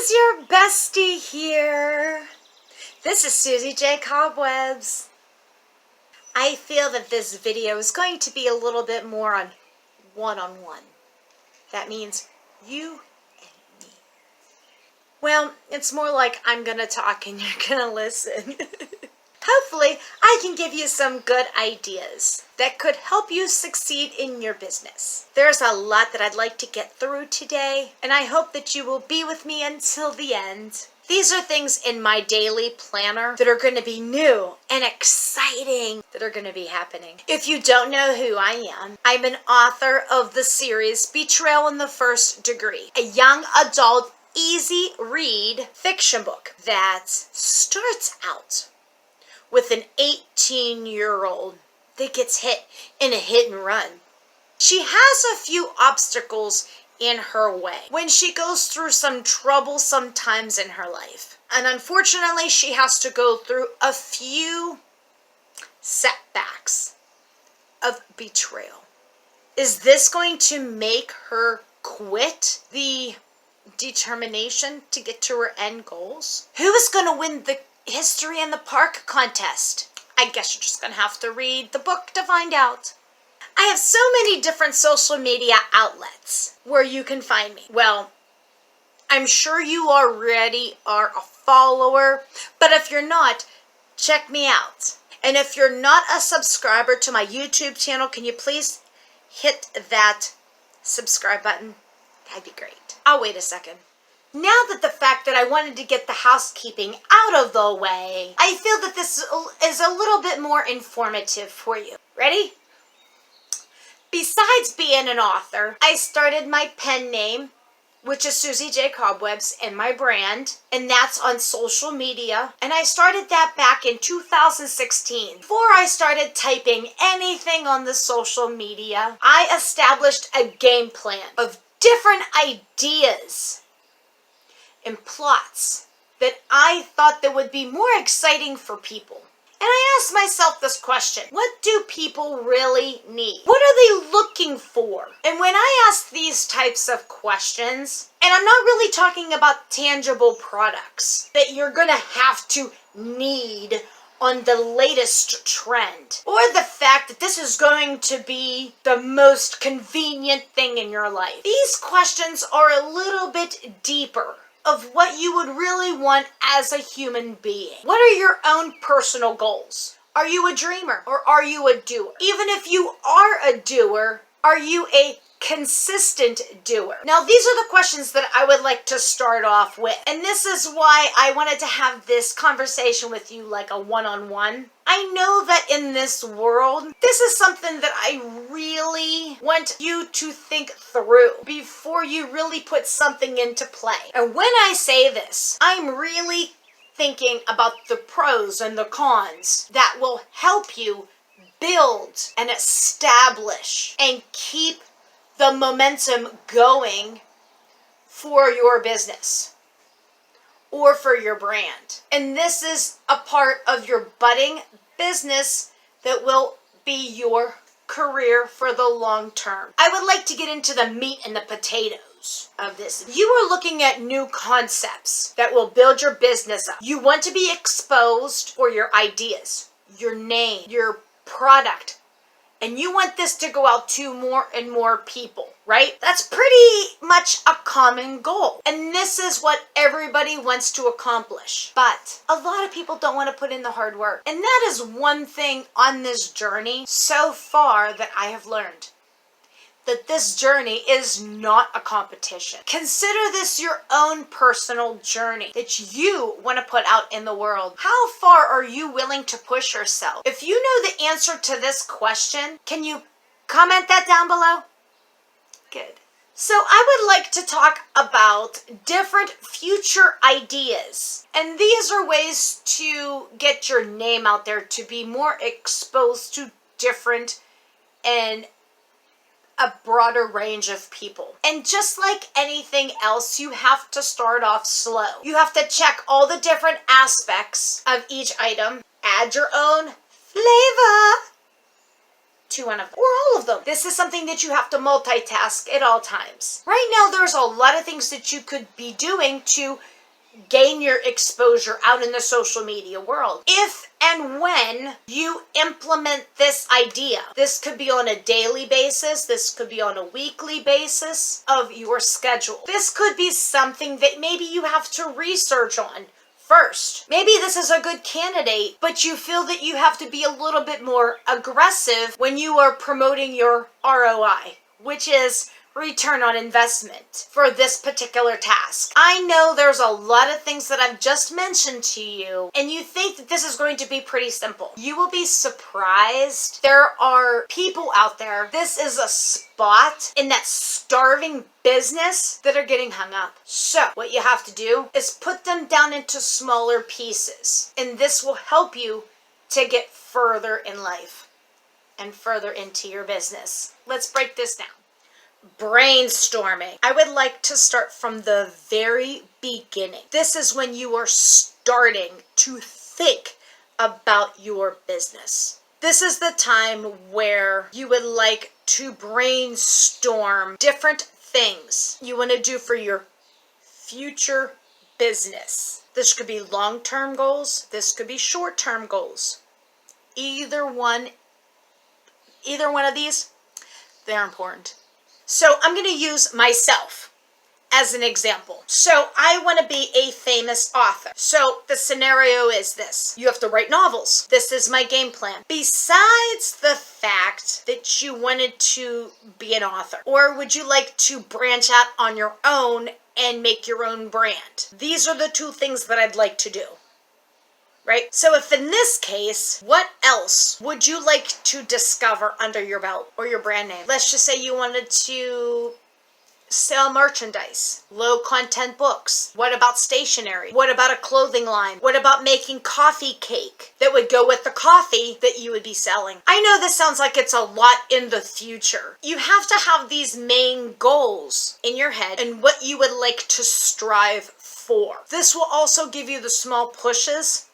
is your bestie here. This is Susie J. Cobwebs. I feel that this video is going to be a little bit more on one-on-one. That means you and me. Well, it's more like I'm going to talk and you're going to listen. Hopefully, I can give you some good ideas that could help you succeed in your business. There's a lot that I'd like to get through today, and I hope that you will be with me until the end. These are things in my daily planner that are going to be new and exciting that are going to be happening. If you don't know who I am, I'm an author of the series Betrayal in the First Degree, a young adult, easy read fiction book that starts out with an 18-year-old that gets hit in a hit and run. She has a few obstacles in her way when she goes through some troublesome times in her life. And unfortunately, she has to go through a few setbacks of betrayal. Is this going to make her quit the determination to get to her end goals? Who is going to win the History in the Park contest? I guess you're just going to have to read the book to find out. I have so many different social media outlets where you can find me. Well, I'm sure you already are a follower, but if you're not, check me out. And if you're not a subscriber to my YouTube channel, can you please hit that subscribe button? That'd be great. I'll wait a second. Now that the fact that I wanted to get the housekeeping out of the way, I feel that this is a little bit more informative for you. Ready? Besides being an author, I started my pen name, which is Susie J. Cobwebs, and my brand, and that's on social media. And I started that back in 2016. Before I started typing anything on the social media, I established a game plan of different ideas and plots that I thought that would be more exciting for people. And I asked myself this question: what do people really need? What are they looking for? And when I ask these types of questions, and I'm not really talking about tangible products that you're gonna have to need on the latest trend, or the fact that this is going to be the most convenient thing in your life. These questions are a little bit deeper of what you would really want as a human being. What are your own personal goals? Are you a dreamer or are you a doer? Even if you are a doer, are you a consistent doer? Now, these are the questions that I would like to start off with. And this is why I wanted to have this conversation with you like a one-on-one. I know that in this world, this is something that I really want you to think through before you really put something into play. And when I say this, I'm really thinking about the pros and the cons that will help you build and establish and keep the momentum going for your business or for your brand. And this is a part of your budding business that will be your career for the long term. I would like to get into the meat and the potatoes of this. You are looking at new concepts that will build your business up. You want to be exposed for your ideas, your name, your product, and you want this to go out to more and more people, right? That's pretty much a common goal. And this is what everybody wants to accomplish. But a lot of people don't want to put in the hard work. And that is one thing on this journey so far that I have learned. That this journey is not a competition. Consider this your own personal journey that you want to put out in the world. How far are you willing to push yourself? If you know the answer to this question, can you comment that down below? Good. So I would like to talk about different future ideas. And these are ways to get your name out there, to be more exposed to different and a broader range of people. And just like anything else, you have to start off slow. You have to check all the different aspects of each item, add your own flavor to one of them or all of them. This is something that you have to multitask at all times. Right now, there's a lot of things that you could be doing to gain your exposure out in the social media world. If and when you implement this idea, this could be on a daily basis, this could be on a weekly basis of your schedule. This could be something that maybe you have to research on first. Maybe this is a good candidate, but you feel that you have to be a little bit more aggressive when you are promoting your ROI, which is return on investment for this particular task. I know there's a lot of things that I've just mentioned to you, and you think that this is going to be pretty simple. You will be surprised. There are people out there, this is a spot in that starving business that are getting hung up. So what you have to do is put them down into smaller pieces, and this will help you to get further in life and further into your business. Let's break this down. Brainstorming. I would like to start from the very beginning. This is when you are starting to think about your business. This is the time where you would like to brainstorm different things you want to do for your future business. This could be long-term goals. This could be short-term goals. Either one of these, they're important. So I'm going to use myself as an example. So I want to be a famous author. So the scenario is this. You have to write novels. This is my game plan. Besides the fact that you wanted to be an author, or would you like to branch out on your own and make your own brand? These are the two things that I'd like to do. Right? So if in this case, what else would you like to discover under your belt or your brand name? Let's just say you wanted to sell merchandise, low content books. What about stationery? What about a clothing line? What about making coffee cake that would go with the coffee that you would be selling? I know this sounds like it's a lot in the future. You have to have these main goals in your head and what you would like to strive for. This will also give you the small pushes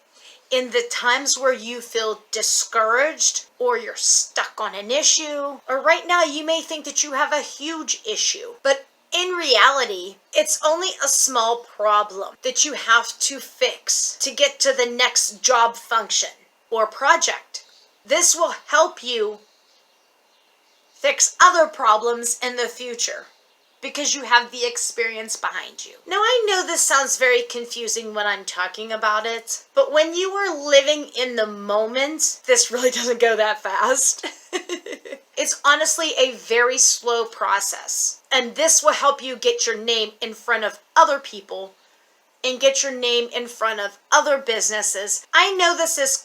in the times where you feel discouraged or you're stuck on an issue, or right now you may think that you have a huge issue, but in reality, it's only a small problem that you have to fix to get to the next job function or project. This will help you fix other problems in the future, because you have the experience behind you. Now, I know this sounds very confusing when I'm talking about it, but when you are living in the moment, this really doesn't go that fast. It's honestly a very slow process, and this will help you get your name in front of other people and get your name in front of other businesses. I know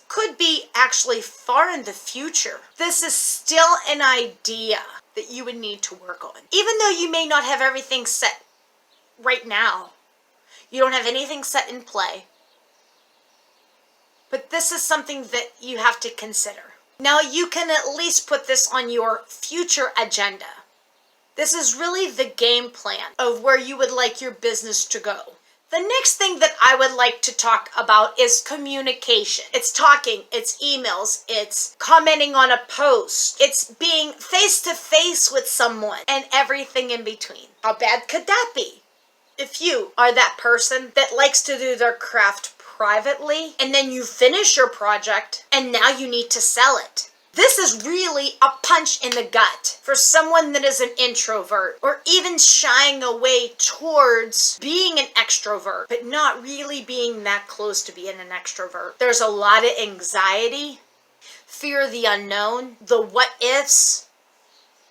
could be actually far in the future. This is still an idea that you would need to work on. Even though you may not have everything set right now, you don't have anything set in play, but this is something that you have to consider. Now, you can at least put this on your future agenda. This is really the game plan of where you would like your business to go. The next thing that I would like to talk about is communication. It's talking, it's emails, it's commenting on a post, it's being face-to-face with someone, and everything in between. How bad could that be? If you are that person that likes to do their craft privately, and then you finish your project, and now you need to sell it. This is really a punch in the gut for someone that is an introvert or even shying away towards being an extrovert, but not really being that close to being an extrovert. There's a lot of anxiety, fear of the unknown, the what ifs,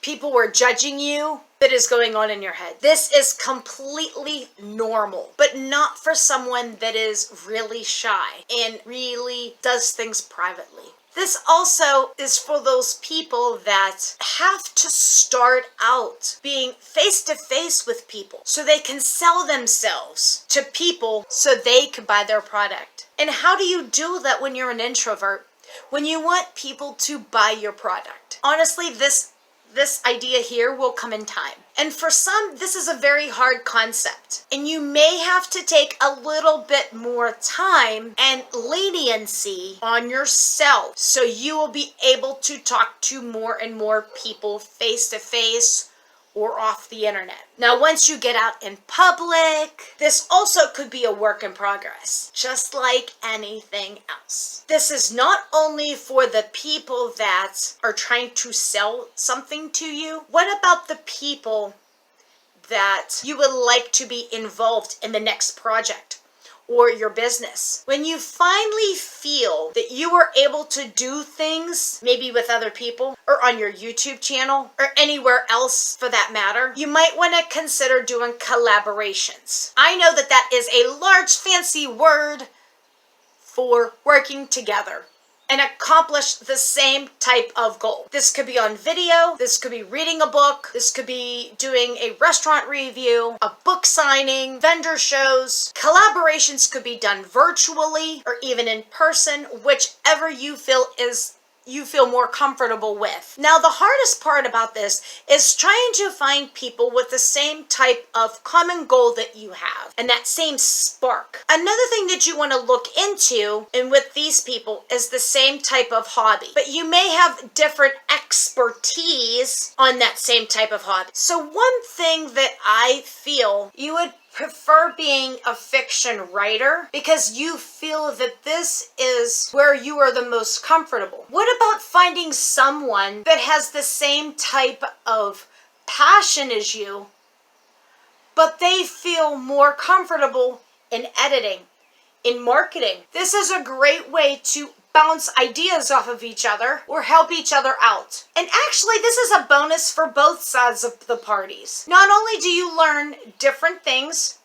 people were judging you, that is going on in your head. This is completely normal, but not for someone that is really shy and really does things privately. This also is for those people that have to start out being face-to-face with people so they can sell themselves to people so they can buy their product. And how do you do that when you're an introvert? When you want people to buy your product? Honestly, this this idea here will come in time. And for some, this is a very hard concept. And you may have to take a little bit more time and leniency on yourself so you will be able to talk to more and more people face to face or off the internet. Now, once you get out in public, this also could be a work in progress, just like anything else. This is not only for the people that are trying to sell something to you. What about the people that you would like to be involved in the next project or your business? When you finally feel that you are able to do things, maybe with other people or on your YouTube channel or anywhere else for that matter, you might want to consider doing collaborations. I know that that is a large fancy word for working together and accomplish the same type of goal. This could be on video, this could be reading a book, this could be doing a restaurant review, a book signing, vendor shows. Collaborations could be done virtually or even in person, whichever you feel more comfortable with. Now, the hardest part about this is trying to find people with the same type of common goal that you have and that same spark. Another thing that you want to look into and with these people is the same type of hobby, but you may have different expertise on that same type of hobby. So one thing that I feel you would prefer being a fiction writer because you feel that this is where you are the most comfortable. What about finding someone that has the same type of passion as you, but they feel more comfortable in editing, in marketing? This is a great way to bounce ideas off of each other or help each other out. And actually, this is a bonus for both sides of the parties. Not only do you learn different things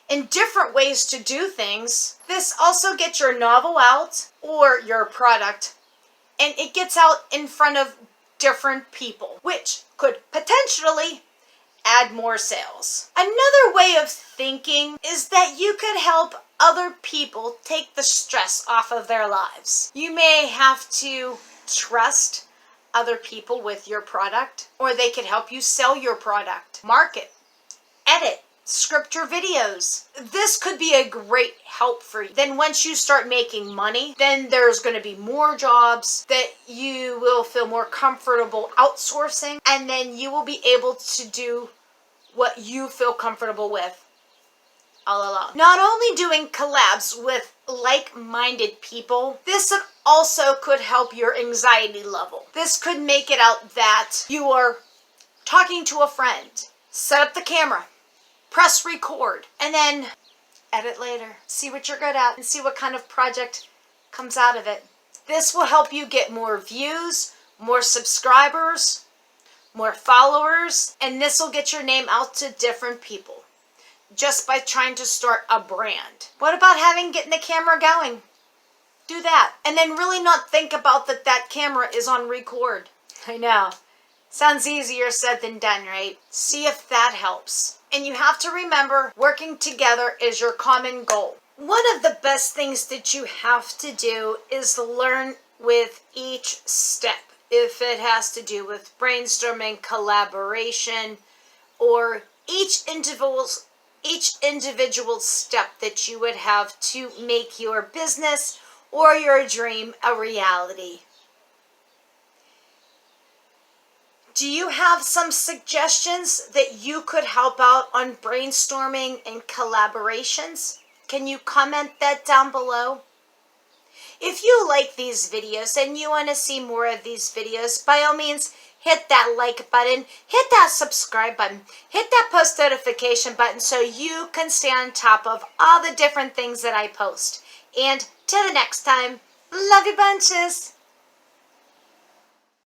and different ways to do things, this also gets your novel out or your product, and it gets out in front of different people, which could potentially add more sales. Another way of thinking is that you could help other people take the stress off of their lives. You may have to trust other people with your product, or they could help you sell your product, market, edit, script your videos. This could be a great help for you. Then once you start making money, then there's going to be more jobs that you will feel more comfortable outsourcing, and then you will be able to do what you feel comfortable with all alone. Not only doing collabs with like-minded people, this also could help your anxiety level. This could make it out that you are talking to a friend. Set up the camera, press record, and then edit later. See what you're good at and see what kind of project comes out of it. This will help you get more views, more subscribers, more followers, and this will get your name out to different people just by trying to start a brand. What about getting the camera going? Do that. And then really not think about that camera is on record. I know. Sounds easier said than done, right? See if that helps. And you have to remember, working together is your common goal. One of the best things that you have to do is learn with each step. If it has to do with brainstorming, collaboration, or each individual step that you would have to make your business or your dream a reality. Do you have some suggestions that you could help out on brainstorming and collaborations? Can you comment that down below? If you like these videos and you want to see more of these videos, by all means, hit that like button, hit that subscribe button, hit that post notification button so you can stay on top of all the different things that I post. And till the next time, love you bunches!